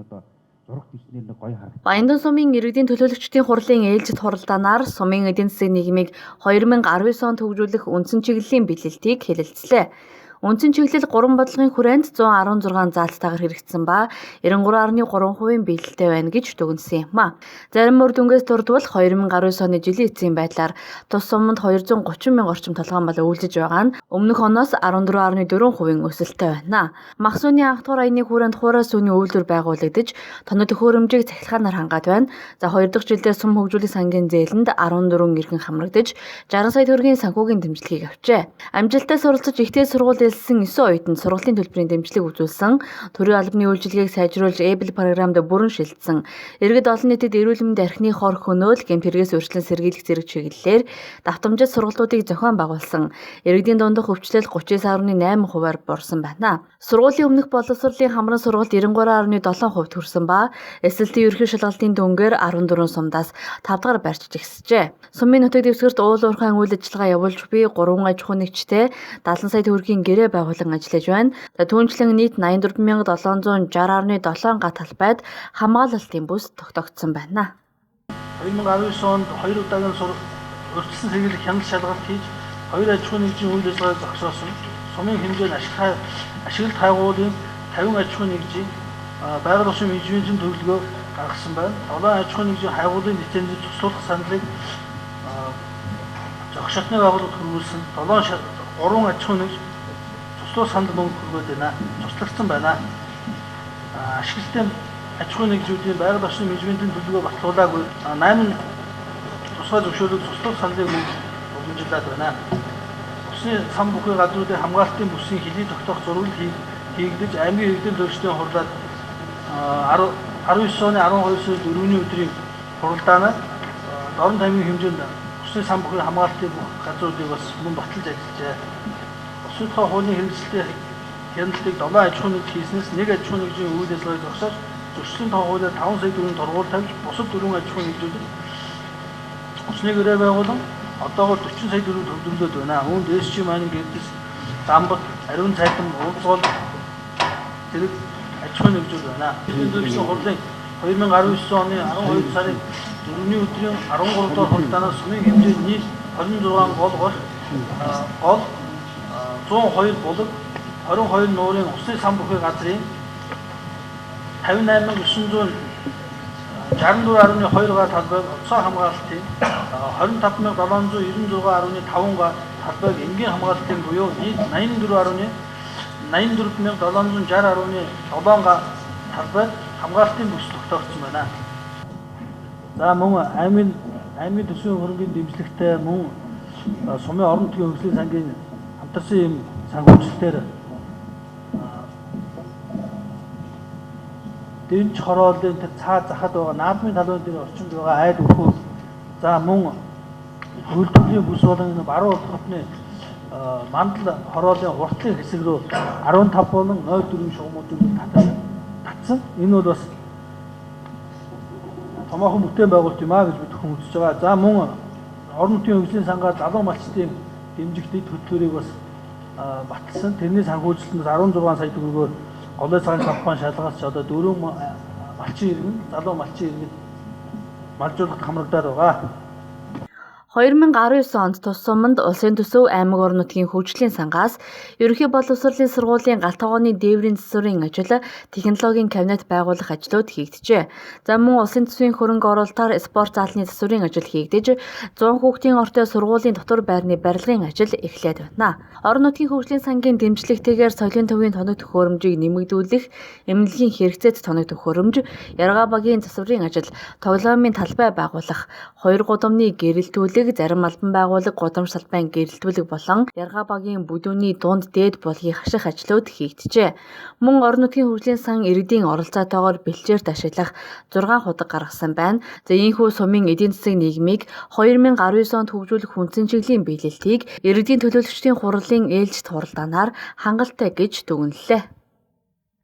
одоо зураг бичнээр нэг гоё харагдав. Баяндан сумын иргэдийн төлөөлөгчдийн хурлын ээлжид хуралдаанаар сумын эдийн засгийн нийгмийг 2019 онд хөгжүүлэх үндсэн чиглэлийн бэлэлтийг хэлэлцлээ. Үндсэн чиглэл 3 бодлогын хүрээнд 116 заалтайгаар хэрэгжсэн ба 93.3% биелэлтэй байна гэж дүгнэсэн юм. Зарим үр дүнгээс дурдвал 2019 оны жилийн эцсийн байдлаар тус суманд 230 мянга орчим толгойн бол үйлдэж байгаа нь өмнөх оноос 14.4% өсөлттэй байна. Махсууны анх дугаар аяны хүрээнд хуурай сүүний үйлдвэр байгуулагдаж тоног төхөөрөмжийг цахилгаанаар хангаад байна. За 2 дахь жилдээ сум хөгжүүлэх сангийн зээлэнд 14 иргэн хамрагдаж 60 сая төгрөгийн санхүүгийн дэмжлэгийг авчээ. Амжилттай суралцаж ихтэй сургууль элсэн 9 оюутанд сургалтын төлбөрийн дэмжлэг үзүүлсэн, төрийн албаны үйлчилгээг сайжруулж Эбл програмд бүрэн шилжсэн, иргэд олон нийтэд эрүүл мэндийн архины хор хөнөөл гэмт хэрэгээс урьдчилан сэргийлэх зэрэг чиглэлээр давтамжит сургалтуудыг зохион байгуулсан. Иргэдийн дундах өвчлөл 39.8%-аар буурсан байна. Сургуулийн өмнөх боловсролын хамран сургалт 93.7% хүрсэн ба эсэлтийн ерөнхий шалгалтын дүнгээр 14 сумдаас 5 дахь барьж жигсжээ. Сумын нутаг дэвсгэрт уул уурхайн үйл ажиллагаа явуулж буй 3 аж ахуй нэгжтэй 70 сая төгрөгийн гэрээ байгуулан ажиллаж байна. Түүнчлэн нийт 84,760.7 га талбайд хамгаалалтын бүс тогтоогдсон байна. 2019 онд 2 удаагийн урьдчилан сэргийлэх хяналт шалгалт хийж 2 аж ахуй нэгжийн үйл ажиллагааг зогсоосон. Сумын хэмжээнд ашиглалт хайгуулын 50 аж ахуй нэгжийн байгаль орчин менежментийн төлөвлөгөө гаргасан байна. 7 аж ахуй нэгжийн хайгуулын лицензийг цуслуулах саналыг зохицолтны байгууллагад хөрвүүлсэн. 3 аж ахуй нэгж цуслуулах санал мөнгө хөрвөөд байна. Цуслагдсан байна. Ашиглалтын аж ахуй нэгжүүдийн байгаль орчин менежментийн төлөвлөгөө батлуулаагүй 8 тусгай зөвшөөрлөг цуслуулах саналыг мөнгө уламжлаад байна. Усны сан бүхий газруудын хамгаалтын бүсийн хилийг тогтоох зурвал хийгдэж аймгийн иргэдийн төлөвчдийн хурлаар 19 оны 12 сарын 4-ний өдрийн хуралдаанаар дорн тамгийн хэмжээнд усны сан бүхий хамгаалтын бүх газруудыг бас мөн баталж ажиллажээ. Усны тухай хуулийн хэрэгжилтийн хяналтыг 7 аж ахуй нэгж хийснээс 1 аж ахуй нэгжийн үйл ажиллагааг зогсоож зөрчлийн тухай хуулиар 5 сая төгрөгийн торгуул тавьж бусад 4 аж ахуй нэгжүүдэд усны гэрээ байгуулан одоогоор 40 сая төгрөг төвлөрүүлээд байна. Үүнд СЖ маань гэрдэс Замбат, Ариун цайтан, Уулзгол зэрэг аж ахуй нэгжүүд байна. Энэ дэвшлийн хурлын 2019 оны 12 сарын 4-ний өдрийн 13 дахь хуралдаанаас сумын хэмжээнд нийт 26 гол 102 булаг 22 нуурын усны сан бүхий газрын 58,964.2 га талбайг онцгой хамгаалтын 25,796.5 га талбайг энгийн хамгаалтын буюу нийт 84,760.7 га талбайд хамгаалтын бүс тогтоогдсон байна. За мөн аймгийн төсвийн хөрөнгийн дэмжлэгтэй мөн сумын орон нутгийн хөгжлийн сангийн хамтарсан юм санхүүжилтээр дэнч хорооллын тэр цаа захад байгаа наадмын талбайн дээр орчинд байгаа айд өхөө. За мөн хөлтөлийн бүс болон баруун хотны мандал хорооллын уртлын хэсэг рүү 15 болон 0.4 шугамуудыг татсан. Энэ бол бас томоохон бүтээн байгуулалт юм а гэж бид хүмүүжж байгаа. За мөн орон нутгийн хөгжлийн сангаар залуу малчдын дэмжигтэй төлбөрийг бас баталсан. Тэрний санхүүжилтнээс 16 сая төгрөгөөр голой цагаан компани шалгаж одоо 4 малчин иргэн залуу малчин иргэд малжуулалт хамрагдаад байгаа. 2019 онд тус суманд улсын төсөв аймаг орон нутгийн хөгжлийн сангаас ерөнхий боловсролын сургуулийн галтгооны дээврийн засварын ажил, технологийн кабинет байгуулах ажлууд хийгджээ. За мөн улсын төсвийн хөрөнгө оруулалтаар спорт заалны засварын ажил хийгдэж 100 хүүхдийн ортой сургуулийн дотор байрны барилгын ажил эхлээд байна. Орон нутгийн хөгжлийн сангийн дэмжлэгтэйгээр соёлын төвийн тоног төхөөрөмжийг нэмэгдүүлэх, эмнэлгийн хэрэгцээт тоног төхөөрөмж, яргаа багийн засварын ажил, тоглоомын талбай байгуулах, 2 гудамны гэрэлтүүлэг, зарим албан байгууллага гудамж талбайн гэрэлтүүлэг болон яргаа багийн бүдүүний дунд дээд булгийг хаших ажлууд хийгджээ. Мөн орон нутгийн хөгжлийн сан иргэдийн оролцоотойгоор бэлчээрт ашиглах 6 худаг гаргасан байна. За ийхүү сумын эдийн засгийн нийгмийг 2019 онд хөгжүүлэх үндсэн чиглэлийн биелэлтийг иргэдийн төлөөлөгчдийн хурлын ээлжид хуралдаанаар хангалттай гэж дүгнэлээ.